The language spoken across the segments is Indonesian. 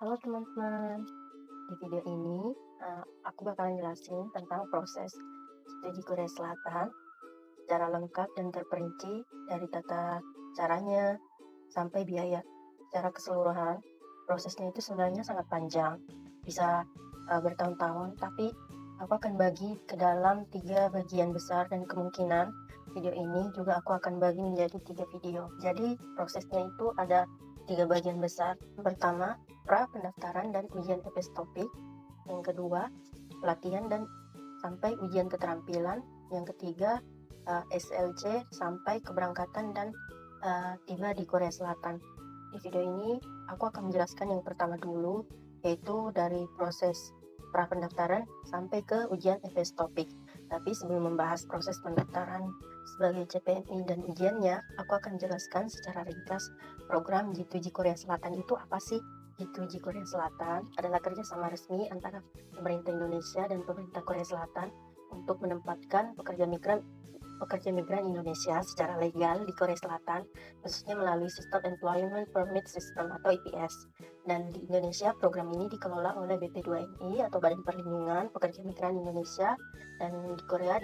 Halo teman-teman, di video ini aku bakalan jelasin tentang proses studi Korea Selatan secara lengkap dan terperinci dari tata caranya sampai biaya. Secara keseluruhan, prosesnya itu sebenarnya sangat panjang, bisa bertahun-tahun, tapi aku akan bagi ke dalam 3 bagian besar dan kemungkinan video ini juga aku akan bagi menjadi 3 video. Jadi prosesnya itu ada 3 bagian besar. Pertama, pra pendaftaran dan ujian TPS topik. Yang kedua, pelatihan dan sampai ujian keterampilan. Yang ketiga, SLC sampai keberangkatan dan tiba di Korea Selatan. Di video ini aku akan menjelaskan yang pertama dulu, yaitu dari proses pra pendaftaran sampai ke ujian TPS topik. Tapi sebelum membahas proses pendaftaran sebagai CPNI dan ujiannya, aku akan jelaskan secara ringkas program G2G Korea Selatan itu apa sih. G2G Korea Selatan adalah kerjasama resmi antara pemerintah Indonesia dan pemerintah Korea Selatan untuk menempatkan pekerja migran Indonesia secara legal di Korea Selatan, khususnya melalui Sistem Employment Permit System atau EPS. Dan di Indonesia, program ini dikelola oleh BP2MI atau Badan Perlindungan Pekerja Migran Indonesia, dan di Korea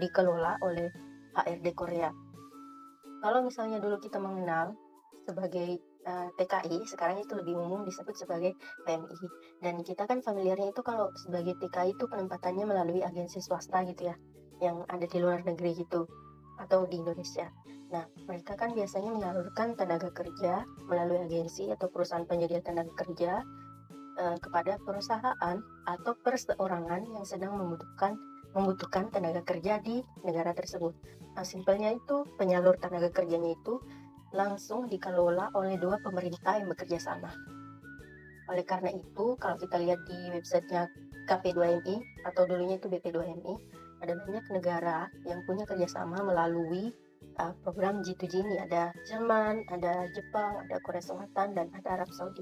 dikelola oleh HRD Korea. Kalau misalnya dulu kita mengenal sebagai TKI, sekarang itu lebih umum disebut sebagai PMI. Dan kita kan familiarnya itu kalau sebagai TKI itu penempatannya melalui agensi swasta gitu ya, yang ada di luar negeri gitu, atau di Indonesia. Nah, mereka kan biasanya menyalurkan tenaga kerja melalui agensi atau perusahaan penyedia tenaga kerja kepada perusahaan atau perseorangan yang sedang membutuhkan tenaga kerja di negara tersebut. Nah, simpelnya itu penyalur tenaga kerjanya itu langsung dikelola oleh dua pemerintah yang bekerja sama. Oleh karena itu, kalau kita lihat di websitenya KP2MI atau dulunya itu BP2MI, ada banyak negara yang punya kerjasama melalui program G2G ini. Ada Jerman, ada Jepang, ada Korea Selatan, dan ada Arab Saudi.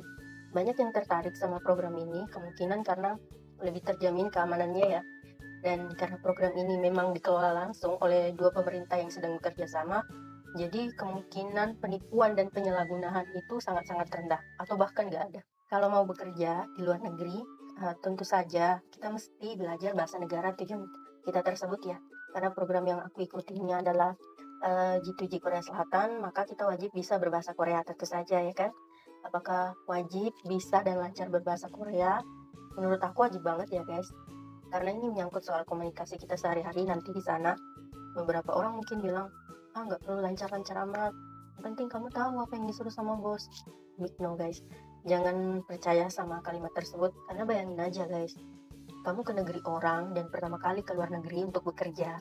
Banyak yang tertarik sama program ini, kemungkinan karena lebih terjamin keamanannya ya. Dan karena program ini memang dikelola langsung oleh dua pemerintah yang sedang bekerja sama, jadi kemungkinan penipuan dan penyalahgunaan itu sangat-sangat rendah atau bahkan nggak ada. Kalau mau bekerja di luar negeri, tentu saja kita mesti belajar bahasa negara tujuan kita tersebut ya. Karena program yang aku ikutinya adalah G2G Korea Selatan, maka kita wajib bisa berbahasa Korea tentu saja ya kan. Apakah wajib bisa dan lancar berbahasa Korea? Menurut aku wajib banget ya guys. Karena ini menyangkut soal komunikasi kita sehari-hari nanti di sana. Beberapa orang mungkin bilang, nggak perlu lancar-lancar amat. Yang penting kamu tahu apa yang disuruh sama bos. Big no guys. Jangan percaya sama kalimat tersebut, karena bayangin aja guys. Kamu ke negeri orang dan pertama kali ke luar negeri untuk bekerja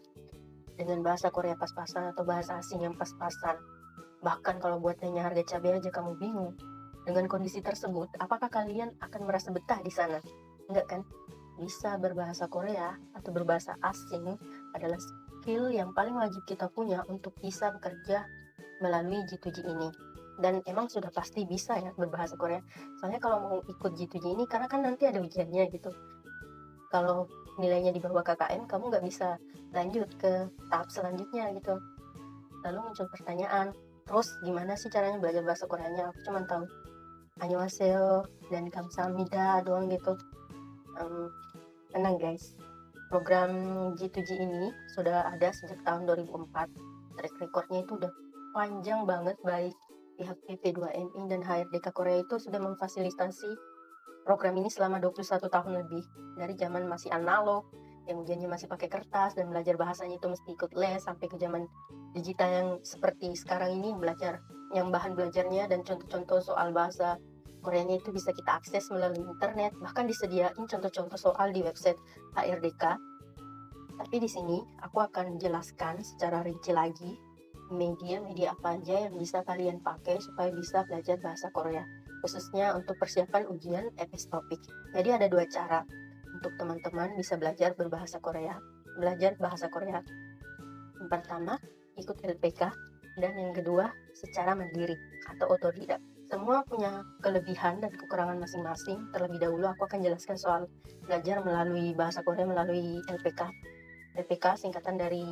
dengan bahasa Korea pas-pasan atau bahasa asing yang pas-pasan. Bahkan kalau buat nanya harga cabai aja kamu bingung. Dengan kondisi tersebut, apakah kalian akan merasa betah di sana? Enggak kan? Bisa berbahasa Korea atau berbahasa asing adalah skill yang paling wajib kita punya untuk bisa bekerja melalui G2G ini. Dan emang sudah pasti bisa ya berbahasa Korea. Soalnya kalau mau ikut G2G ini, karena kan nanti ada ujiannya gitu. Kalau nilainya di bawah KKM, kamu nggak bisa lanjut ke tahap selanjutnya gitu. Lalu muncul pertanyaan, terus gimana sih caranya belajar bahasa Koreanya? Aku cuma tahu annyeonghaseyo dan kamsahamnida doang gitu. Tenang guys, program G2G ini sudah ada sejak tahun 2004. Track recordnya itu udah panjang banget, baik pihak PP2MI dan HRDK Korea itu sudah memfasilitasi program ini selama 21 tahun lebih. Dari zaman masih analog, yang ujiannya masih pakai kertas dan belajar bahasanya itu mesti ikut les, sampai ke zaman digital yang seperti sekarang ini, belajar yang bahan belajarnya dan contoh-contoh soal bahasa Koreanya itu bisa kita akses melalui internet, bahkan disediain contoh-contoh soal di website HRDK. Tapi di sini aku akan jelaskan secara rinci lagi media-media apa aja yang bisa kalian pakai supaya bisa belajar bahasa Korea, khususnya untuk persiapan ujian EPS topik. Jadi ada dua cara untuk teman-teman bisa belajar berbahasa Korea, belajar bahasa Korea. Yang pertama, ikut LPK, dan yang kedua, secara mandiri atau otodidak. Semua punya kelebihan dan kekurangan masing-masing. Terlebih dahulu aku akan jelaskan soal belajar melalui bahasa Korea melalui LPK. LPK singkatan dari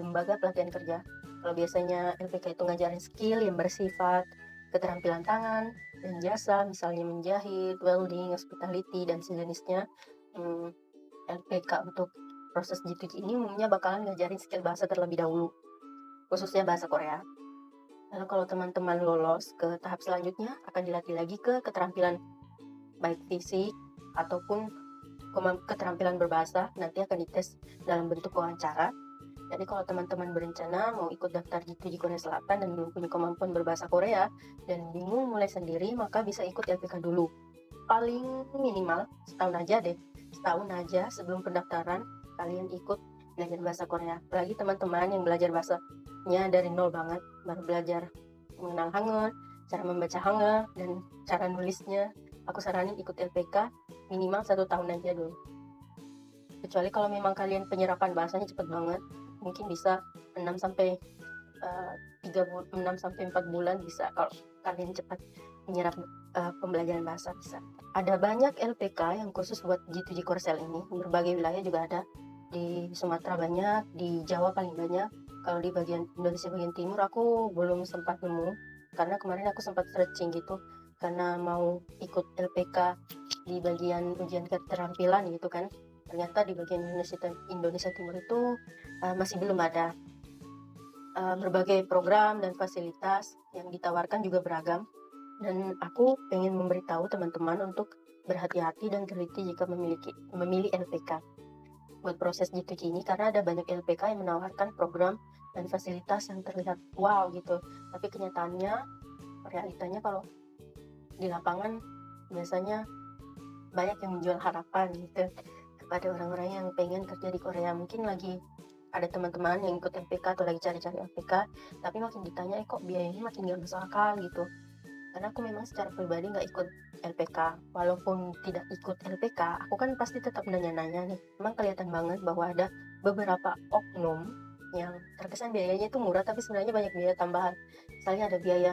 Lembaga Pelatihan Kerja. Kalau biasanya LPK itu ngajarin skill yang bersifat keterampilan tangan, dan jasa, misalnya menjahit, welding, hospitality, dan sejenisnya. LPK untuk proses G2G ini umumnya bakalan ngajarin skill bahasa terlebih dahulu, khususnya bahasa Korea. Lalu kalau teman-teman lolos ke tahap selanjutnya, akan dilatih lagi ke keterampilan baik fisik ataupun keterampilan berbahasa, nanti akan dites dalam bentuk wawancara. Jadi kalau teman-teman berencana mau ikut daftar G2G Korea Selatan dan belum punya kemampuan berbahasa Korea dan bingung mulai sendiri, maka bisa ikut LPK dulu. Paling minimal setahun aja sebelum pendaftaran kalian ikut belajar bahasa Korea. Apalagi teman-teman yang belajar bahasanya dari nol banget, baru belajar mengenal Hangul, cara membaca Hangul, dan cara nulisnya, aku saranin ikut LPK minimal 1 tahun aja dulu. Kecuali kalau memang kalian penyerapan bahasanya cepet banget, mungkin bisa 6 sampai 4 bulan bisa kalau kalian cepat menyerap pembelajaran bahasa bisa. Ada banyak LPK yang khusus buat G2G Korsel ini, berbagai wilayah juga ada. Di Sumatera banyak, di Jawa paling banyak. Kalau di bagian Indonesia bagian timur aku belum sempat nemu, karena kemarin aku sempat searching gitu, karena mau ikut LPK di bagian ujian keterampilan gitu kan. Ternyata di bagian Indonesia Timur itu masih belum ada. Berbagai program dan fasilitas yang ditawarkan juga beragam, dan aku pengen memberitahu teman-teman untuk berhati-hati dan teliti jika memilih LPK buat proses G2G ini, karena ada banyak LPK yang menawarkan program dan fasilitas yang terlihat wow gitu, tapi kenyataannya, realitanya kalau di lapangan biasanya banyak yang menjual harapan gitu kepada orang-orang yang pengen kerja di Korea. Mungkin lagi ada teman-teman yang ikut LPK atau lagi cari-cari LPK, tapi makin ditanya kok biayanya makin gak masuk akal gitu. Karena aku memang secara pribadi gak ikut LPK. Walaupun tidak ikut LPK, aku kan pasti tetap nanya-nanya nih. Memang kelihatan banget bahwa ada beberapa oknum yang terkesan biayanya itu murah, tapi sebenarnya banyak biaya tambahan. Misalnya ada biaya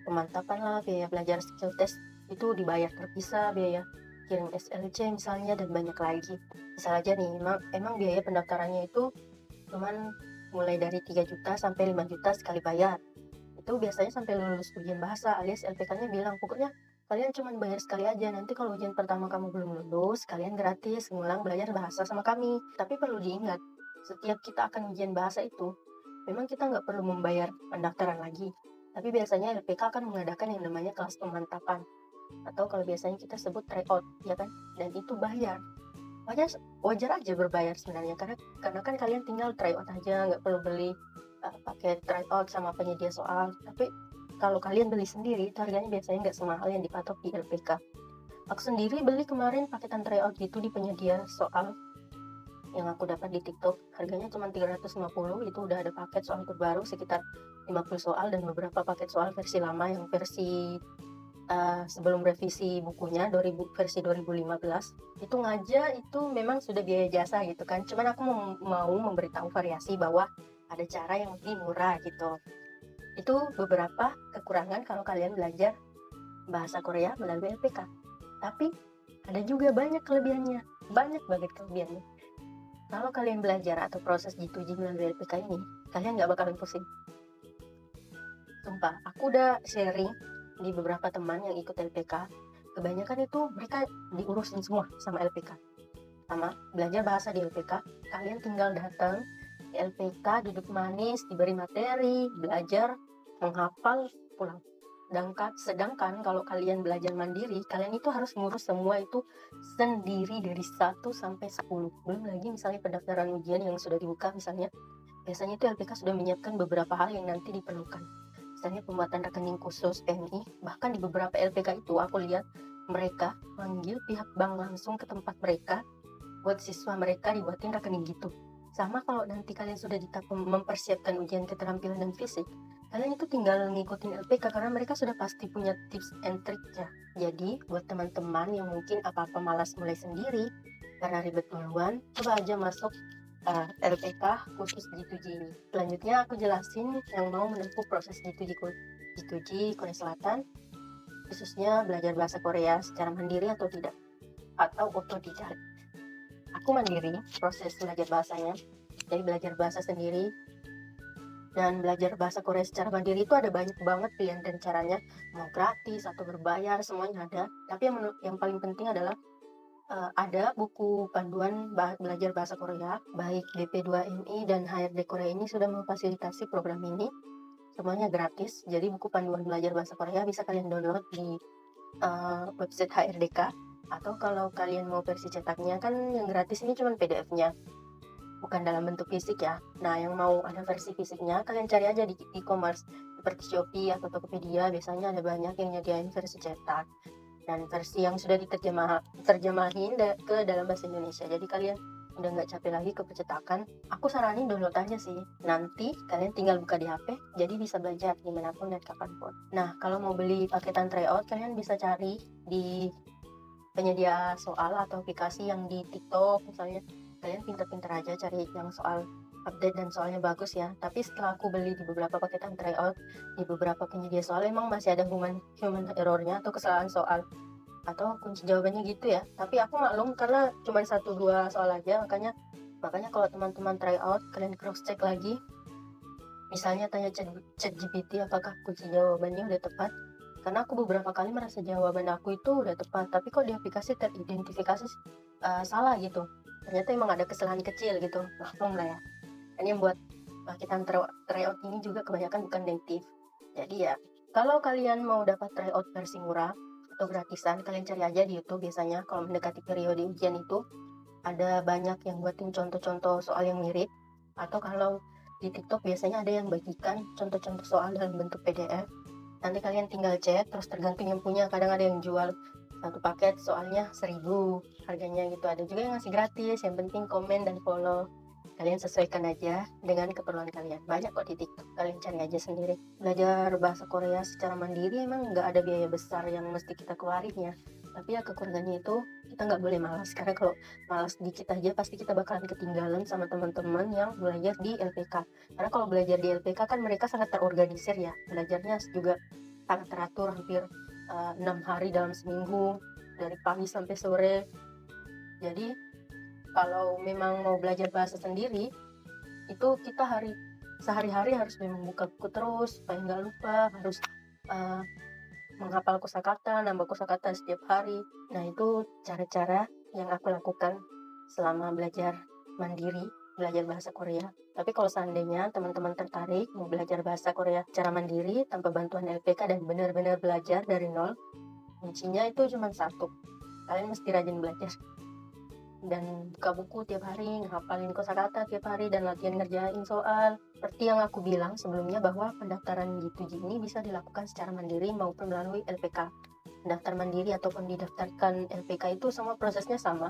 pemantapan lah, biaya belajar skill test itu dibayar terpisah, biaya kirim SLC misalnya, dan banyak lagi. Misal aja nih, emang biaya pendaftarannya itu cuman mulai dari 3 juta sampai 5 juta sekali bayar. Itu biasanya sampai lulus ujian bahasa, alias LPK-nya bilang, pokoknya kalian cuma bayar sekali aja, nanti kalau ujian pertama kamu belum lulus, kalian gratis ngulang belajar bahasa sama kami. Tapi perlu diingat, setiap kita akan ujian bahasa itu, memang kita nggak perlu membayar pendaftaran lagi. Tapi biasanya LPK akan mengadakan yang namanya kelas pemantapan, atau kalau biasanya kita sebut tryout, ya kan? Dan itu bayar. Wajar aja berbayar sebenarnya, karena kan kalian tinggal tryout aja, nggak perlu beli paket tryout sama penyedia soal. Tapi kalau kalian beli sendiri, itu harganya biasanya nggak semahal yang dipatok di LPK. Aku sendiri beli kemarin paketan tryout gitu di penyedia soal yang aku dapat di TikTok, harganya cuma 350. Itu udah ada paket soal terbaru sekitar 50 soal dan beberapa paket soal versi lama, yang versi sebelum revisi bukunya versi 2015. Itu ngaja itu memang sudah biaya jasa gitu kan, cuman aku mau memberitahu variasi bahwa ada cara yang lebih murah gitu. Itu beberapa kekurangan kalau kalian belajar bahasa Korea melalui LPK. Tapi ada juga banyak kelebihannya, banyak banget kelebihannya. Kalau kalian belajar atau proses G2G melalui LPK ini, kalian gak bakalan pusing. Sumpah, aku udah sharing di beberapa teman yang ikut LPK, kebanyakan itu mereka diurusin semua sama LPK. Sama belajar bahasa di LPK, kalian tinggal datang di LPK, duduk manis, diberi materi, belajar, menghafal, pulang. Sedangkan kalau kalian belajar mandiri, kalian itu harus ngurus semua itu sendiri dari 1 sampai 10. Belum lagi misalnya pendaftaran ujian yang sudah dibuka misalnya, biasanya itu LPK sudah menyiapkan beberapa hal yang nanti diperlukan. Misalnya pembuatan rekening khusus PMI, bahkan di beberapa LPK itu aku lihat mereka manggil pihak bank langsung ke tempat mereka buat siswa mereka dibuatin rekening gitu. Sama kalau nanti kalian sudah di tahap mempersiapkan ujian keterampilan dan fisik, kalian itu tinggal ngikutin LPK karena mereka sudah pasti punya tips and trick ya. Jadi buat teman-teman yang mungkin apa-apa malas mulai sendiri karena ribet duluan, coba aja masuk LPK khusus G2G ini. Selanjutnya aku jelasin yang mau menempuh proses G2G Korea Selatan, khususnya belajar bahasa Korea secara mandiri atau tidak, atau otodidak. Aku mandiri proses belajar bahasanya, jadi belajar bahasa sendiri Dan belajar bahasa Korea secara mandiri itu ada banyak banget pilihan dan caranya, mau gratis atau berbayar semuanya ada. Tapi yang paling penting adalah, ada buku panduan belajar bahasa Korea, baik BP2MI dan HRD Korea ini sudah memfasilitasi program ini, semuanya gratis. Jadi buku panduan belajar bahasa Korea bisa kalian download di, website HRDK, atau kalau kalian mau versi cetaknya kan yang gratis ini cuma PDF-nya. Bukan dalam bentuk fisik ya. Nah, yang mau ada versi fisiknya, kalian cari aja di e-commerce seperti Shopee atau Tokopedia, biasanya ada banyak yang nyediain versi cetak dan versi yang sudah terjemahin ke dalam bahasa Indonesia. Jadi kalian udah nggak capek lagi ke percetakan. Aku saranin download aja sih. Nanti kalian tinggal buka di HP, jadi bisa belajar dimanapun dan kapanpun. Nah, kalau mau beli paketan tryout, kalian bisa cari di penyedia soal atau aplikasi yang di TikTok misalnya. Kalian pinter-pinter aja cari yang soal update dan soalnya bagus ya. Tapi setelah aku beli di beberapa paketan tryout di beberapa penyedia soal, emang masih ada human errornya atau kesalahan soal atau kunci jawabannya gitu ya. Tapi aku maklum karena cuma 1-2 soal aja, makanya kalau teman-teman tryout kalian cross check lagi, misalnya tanya ChatGPT apakah kunci jawabannya udah tepat. Karena aku beberapa kali merasa jawaban aku itu udah tepat, tapi kok di aplikasi teridentifikasi salah gitu. Ternyata emang ada kesalahan kecil gitu, maklum lah ya. Dan yang buat paketan tryout ini juga kebanyakan bukan native. Jadi ya, kalau kalian mau dapat tryout versi murah atau gratisan, kalian cari aja di YouTube biasanya kalau mendekati periode ujian itu. Ada banyak yang buatin contoh-contoh soal yang mirip, atau kalau di TikTok biasanya ada yang bagikan contoh-contoh soal dalam bentuk PDF. Nanti kalian tinggal cek, terus tergantung yang punya. Kadang ada yang jual satu paket soalnya 1.000 harganya gitu. Ada juga yang ngasih gratis, yang penting komen dan follow. Kalian sesuaikan aja dengan keperluan kalian. Banyak kok di TikTok, kalian cari aja sendiri. Belajar bahasa Korea secara mandiri emang nggak ada biaya besar yang mesti kita keluarin ya. Tapi ya kekurangannya itu kita nggak boleh malas. Karena kalau malas dikit aja pasti kita bakalan ketinggalan sama teman-teman yang belajar di LPK. Karena kalau belajar di LPK kan mereka sangat terorganisir ya. Belajarnya juga sangat teratur, hampir 6 hari dalam seminggu, dari pagi sampai sore. Jadi kalau memang mau belajar bahasa sendiri, itu kita sehari-hari harus memang buka buku terus supaya nggak lupa, harus uh, menghafal kosakata, nambah kosakata setiap hari. Nah, itu cara-cara yang aku lakukan selama belajar mandiri, belajar bahasa Korea. Tapi kalau seandainya teman-teman tertarik mau belajar bahasa Korea secara mandiri tanpa bantuan LPK dan benar-benar belajar dari nol, kuncinya itu cuma satu. Kalian mesti rajin belajar dan buka buku tiap hari, ngapalin kosakata tiap hari, dan latihan ngerjain soal. Seperti yang aku bilang sebelumnya bahwa pendaftaran G2G ini bisa dilakukan secara mandiri maupun melalui LPK. Pendaftar mandiri ataupun didaftarkan LPK itu semua prosesnya sama.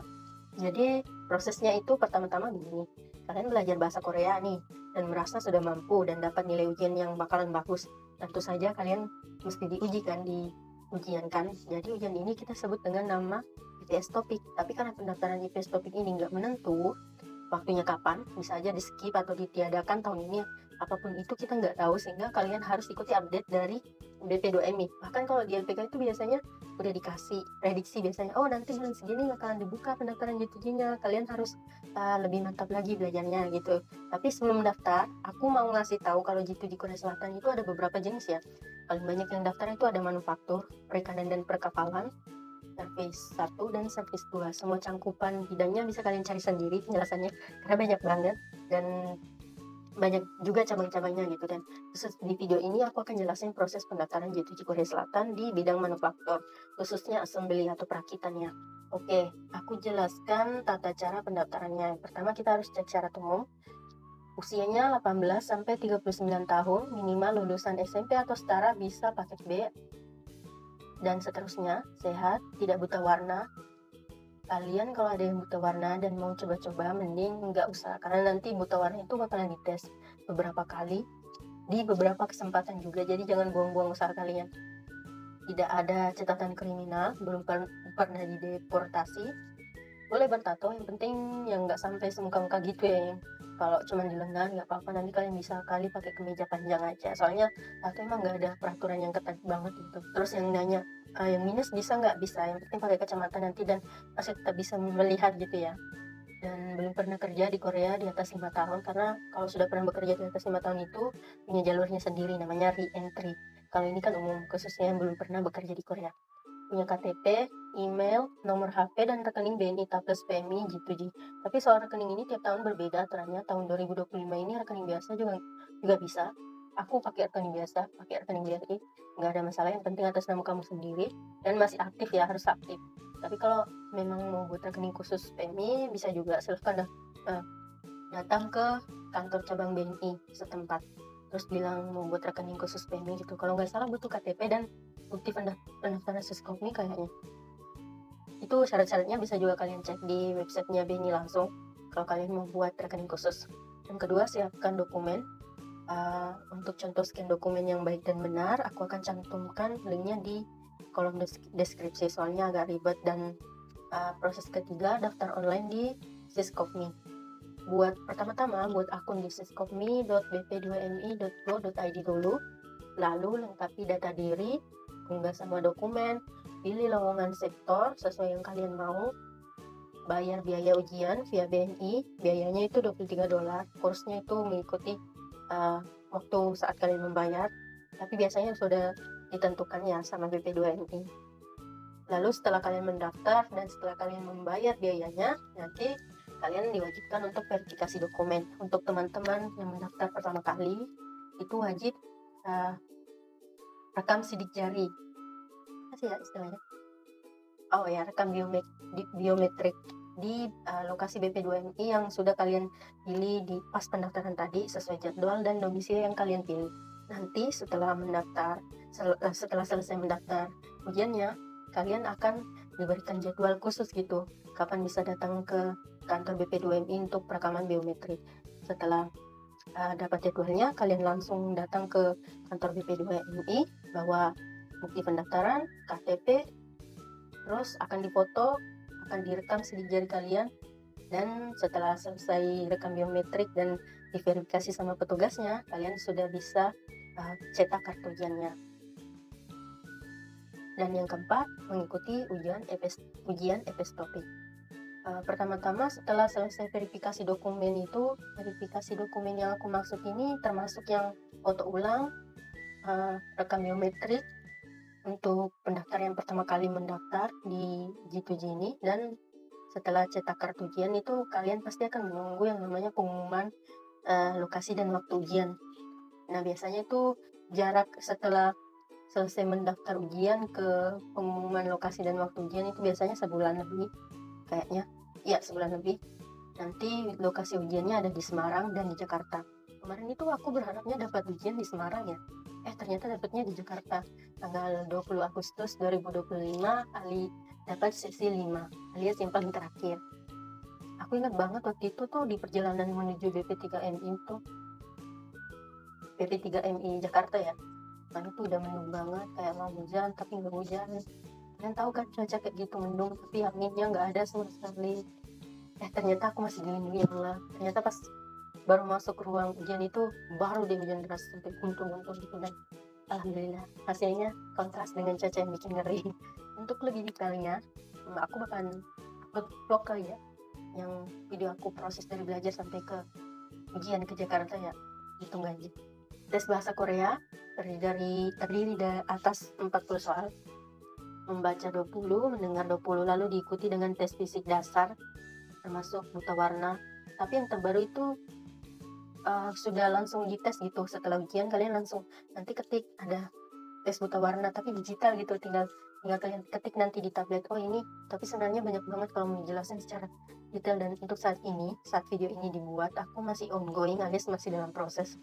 Jadi prosesnya itu pertama-tama begini. Kalian belajar bahasa Korea nih dan merasa sudah mampu dan dapat nilai ujian yang bakalan bagus. Tentu saja kalian mesti diuji kan, di ujian kan. Jadi ujian ini kita sebut dengan nama IPS topik. Tapi karena pendaftaran IPS topik ini nggak menentu waktunya kapan, bisa aja di skip atau ditiadakan tahun ini, apapun itu kita nggak tahu, sehingga kalian harus ikuti update dari BP2MI. Bahkan kalau di LPK itu biasanya udah dikasih prediksi, biasanya oh nanti bulan segini bakalan dibuka pendaftaran G2G-nya, kalian harus lebih mantap lagi belajarnya gitu. Tapi sebelum daftar, aku mau ngasih tahu kalau G2G Korea Selatan itu ada beberapa jenis ya. Paling banyak yang daftar itu ada manufaktur, perikanan dan perkapalan, service 1 dan service 2. Semua cangkupan bidangnya bisa kalian cari sendiri penjelasannya karena banyak banget dan banyak juga cabang-cabangnya gitu. Dan khusus di video ini aku akan jelasin proses pendaftaran J2J Korea Selatan di bidang manufaktur, khususnya assembly atau perakitannya. Oke, aku jelaskan tata cara pendaftarannya. Pertama kita harus cek syarat umum. Usianya 18 sampai 39 tahun, minimal lulusan SMP atau setara, bisa paket B, dan seterusnya. Sehat, tidak buta warna. Kalian kalau ada yang buta warna dan mau coba-coba, mending nggak usah, karena nanti buta warna itu bakalan dites beberapa kali di beberapa kesempatan juga. Jadi jangan buang-buang usaha kalian. Tidak ada catatan kriminal, belum pernah dideportasi, boleh bertato, yang penting yang nggak sampai semuka-muka gitu ya. Kalau cuma di lengan nggak apa-apa, nanti kalian bisa kali pakai kemeja panjang aja, soalnya tato emang nggak ada peraturan yang ketat banget gitu. Terus yang nanya, yang minus bisa nggak? Bisa, yang penting pakai kacamata nanti dan masih tetap bisa melihat gitu ya. dan belum pernah kerja di Korea di atas 5 tahun, karena kalau sudah pernah bekerja di atas 5 tahun itu punya jalurnya sendiri namanya re-entry. Kalau ini kan umum, khususnya yang belum pernah bekerja di Korea. Punya KTP, email, nomor HP, dan rekening BNI plus PMI G2G. Tapi soal rekening ini tiap tahun berbeda aturannya. Tahun 2025 ini rekening biasa juga bisa. Aku pakai rekening biasa, pakai rekening BRI, nggak ada masalah. Yang penting atas nama kamu sendiri dan masih aktif ya, harus aktif. Tapi kalau memang mau buat rekening khusus PMI, bisa juga silahkan datang ke kantor cabang BNI setempat. Terus bilang mau buat rekening khusus PMI gitu. Kalau nggak salah butuh KTP dan bukti pendaftaran Siskomi kayaknya. Itu syarat-syaratnya bisa juga kalian cek di websitenya BNI langsung kalau kalian mau buat rekening khusus. Yang kedua, siapkan dokumen. Untuk contoh scan dokumen yang baik dan benar, aku akan cantumkan linknya di kolom deskripsi, soalnya agak ribet. Dan proses ketiga, daftar online di Siskomi. Pertama-tama buat akun di siskomi.bp2mi.go.id dulu, lalu lengkapi data diri, unggah semua dokumen, pilih lowongan sektor sesuai yang kalian mau, bayar biaya ujian via BNI, biayanya itu $23, kursnya itu mengikuti waktu saat kalian membayar, tapi biasanya sudah ditentukan ya sama BP2MI. Lalu setelah kalian mendaftar dan setelah kalian membayar biayanya, nanti kalian diwajibkan untuk verifikasi dokumen. Untuk teman-teman yang mendaftar pertama kali, itu wajib rekam sidik jari. Apa sih ya istilahnya? Oh ya, rekam biometrik di lokasi BP2MI yang sudah kalian pilih di pas pendaftaran tadi sesuai jadwal dan domisili yang kalian pilih. Nanti setelah selesai mendaftar ujiannya, kalian akan diberikan jadwal khusus gitu, kapan bisa datang ke kantor BP2MI untuk perekaman biometrik. Setelah dapat jadwalnya, kalian langsung datang ke kantor BP2MI, bawa bukti pendaftaran, KTP, terus akan difoto, akan direkam sidik jari kalian, dan setelah selesai rekam biometrik dan diverifikasi sama petugasnya, kalian sudah bisa cetak kartu ujiannya. Dan yang keempat, mengikuti ujian EPS topik. Pertama-tama setelah selesai verifikasi dokumen itu, verifikasi dokumen yang aku maksud ini termasuk yang foto ulang, rekam biometrik untuk pendaftar yang pertama kali mendaftar di G2G ini, dan setelah cetak kartu ujian itu kalian pasti akan menunggu yang namanya pengumuman lokasi dan waktu ujian. Nah, biasanya itu jarak setelah selesai mendaftar ujian ke pengumuman lokasi dan waktu ujian itu biasanya sebulan lebih kayaknya. Iya, sebulan lebih. Nanti lokasi ujiannya ada di Semarang dan di Jakarta. Kemarin itu aku berharapnya dapat ujian di Semarang ya. Ternyata dapatnya di Jakarta. Tanggal 20 Agustus 2025 kali dapat sesi 5, alias yang paling terakhir. Aku ingat banget waktu itu tuh di perjalanan menuju BP3MI itu. BP3MI Jakarta ya. Mana tuh udah mendung banget, kayak mau hujan tapi nggak hujan. Kalian tahu kan cuaca kayak gitu, mendung tapi anginnya nggak ada sama sekali. Ternyata aku masih dilindungi Allah. Ternyata pas baru masuk ruang ujian itu baru deh hujan deras sampai guntur-guntur gitu, dan alhamdulillah hasilnya kontras dengan cuaca yang bikin ngeri. Untuk lebih detailnya, aku bakalan upload vlog kali ya, yang video aku proses dari belajar sampai ke ujian ke Jakarta ya. Ditunggu aja. Tes bahasa Korea terdiri dari atas 40 soal, membaca 20, mendengar 20, lalu diikuti dengan tes fisik dasar termasuk buta warna. Tapi yang terbaru itu sudah langsung dites gitu. Setelah ujian kalian langsung nanti ketik ada tes buta warna tapi digital gitu, tinggal kalian ketik nanti di tablet. Oh ini, tapi sebenarnya banyak banget kalau mau dijelasin secara detail. Dan untuk saat video ini dibuat, aku masih ongoing alias masih dalam proses.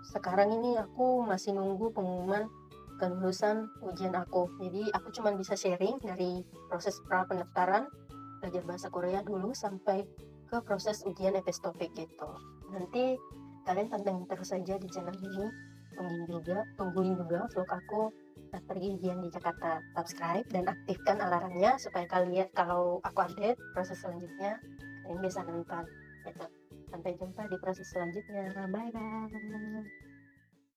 Sekarang ini aku masih nunggu pengumuman kelulusan ujian aku. Jadi aku cuma bisa sharing dari proses pra pendaftaran belajar bahasa Korea dulu sampai ke proses ujian EPS topik gitu. Nanti kalian pantengin terus saja di channel ini. Tungguin juga vlog aku pergi ujian di Jakarta. Subscribe dan aktifkan alarmnya supaya kalian kalau aku update proses selanjutnya kalian bisa nonton gitu. Sampai jumpa di proses selanjutnya. Bye bye.